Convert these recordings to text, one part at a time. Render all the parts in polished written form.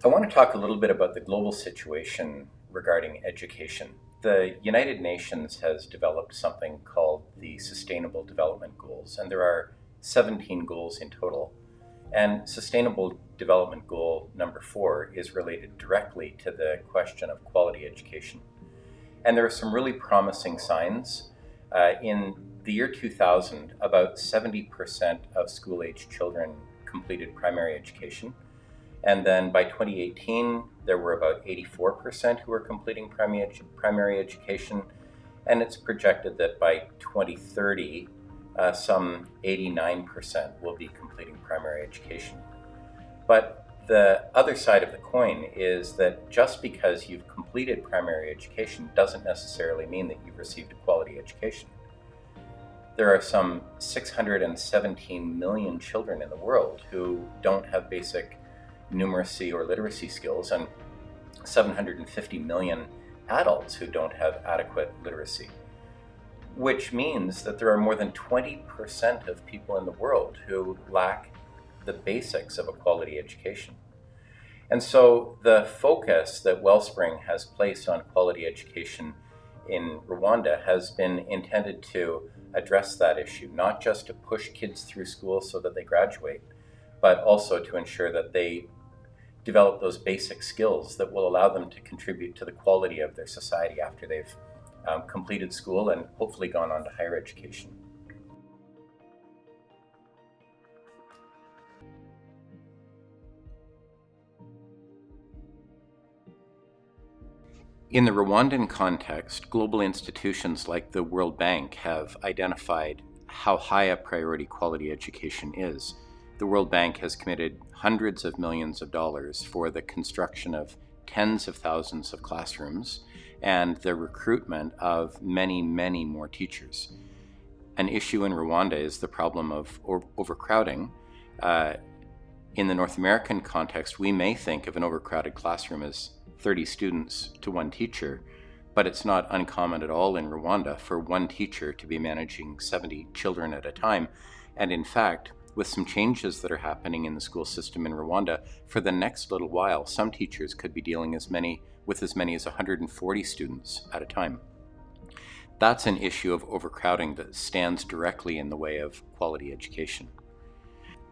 I want to talk a little bit about the global situation regarding education. The United Nations has developed something called the Sustainable Development Goals, and there are 17 goals in total. And Sustainable Development Goal number 4 is related directly to the question of quality education. And there are some really promising signs. In the year 2000, about 70% of school-aged children completed primary education. And then by 2018, there were about 84% who were completing primary education. And it's projected that by 2030, some 89% will be completing primary education. But the other side of the coin is that just because you've completed primary education doesn't necessarily mean that you've received a quality education. There are some 617 million children in the world who don't have basic numeracy or literacy skills, and 750 million adults who don't have adequate literacy, which means that there are more than 20% of people in the world who lack the basics of a quality education. And so the focus that Wellspring has placed on quality education in Rwanda has been intended to address that issue, not just to push kids through school so that they graduate, but also to ensure that they develop those basic skills that will allow them to contribute to the quality of their society after they've completed school and hopefully gone on to higher education. In the Rwandan context, global institutions like the World Bank have identified how high a priority quality education is. The World Bank has committed hundreds of millions of dollars for the construction of tens of thousands of classrooms and the recruitment of many, many more teachers. An issue in Rwanda is the problem of overcrowding. In the North American context, we may think of an overcrowded classroom as 30 students to one teacher, but it's not uncommon at all in Rwanda for one teacher to be managing 70 children at a time. And in fact, with some changes that are happening in the school system in Rwanda, for the next little while, some teachers could be dealing with as many as 140 students at a time. That's an issue of overcrowding that stands directly in the way of quality education.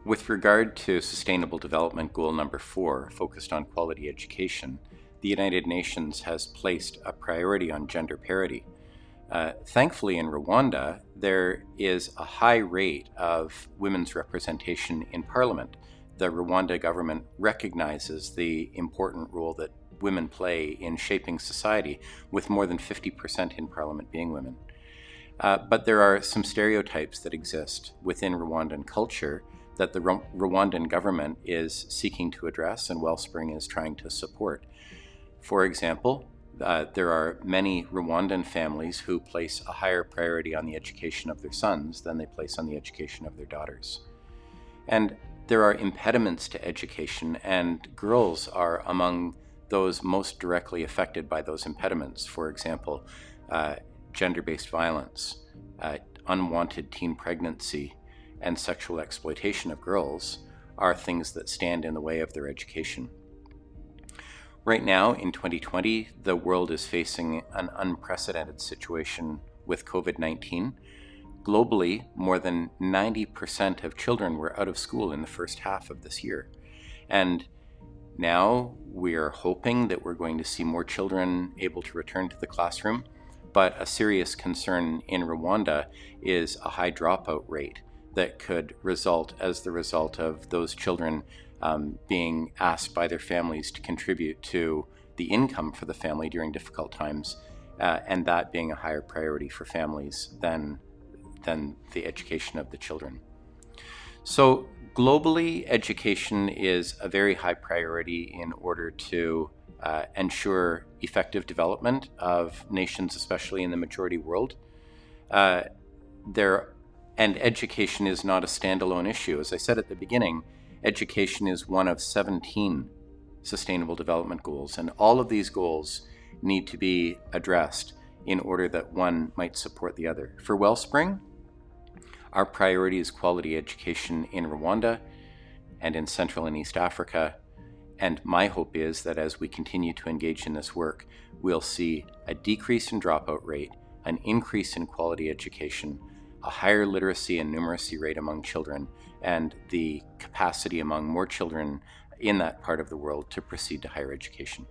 With regard to Sustainable Development Goal number 4, focused on quality education, the United Nations has placed a priority on gender parity. Thankfully, in Rwanda, there is a high rate of women's representation in parliament. The Rwanda government recognizes the important role that women play in shaping society, with more than 50% in parliament being women. But there are some stereotypes that exist within Rwandan culture that the Rwandan government is seeking to address and Wellspring is trying to support. For example, there are many Rwandan families who place a higher priority on the education of their sons than they place on the education of their daughters. And there are impediments to education, and girls are among those most directly affected by those impediments. For example, gender-based violence, unwanted teen pregnancy, and sexual exploitation of girls are things that stand in the way of their education. Right now, in 2020, the world is facing an unprecedented situation with COVID-19. Globally, more than 90% of children were out of school in the first half of this year. And now we are hoping that we're going to see more children able to return to the classroom. But a serious concern in Rwanda is a high dropout rate that could result as the result of those children being asked by their families to contribute to the income for the family during difficult times, and that being a higher priority for families than the education of the children. So globally, education is a very high priority in order to ensure effective development of nations, especially in the majority world. And education is not a standalone issue. As I said at the beginning, education is one of 17 Sustainable Development Goals, and all of these goals need to be addressed in order that one might support the other. For Wellspring, our priority is quality education in Rwanda and in Central and East Africa, And my hope is that as we continue to engage in this work, we'll see a decrease in dropout rate, an increase in quality education, a higher literacy and numeracy rate among children, and the capacity among more children in that part of the world to proceed to higher education.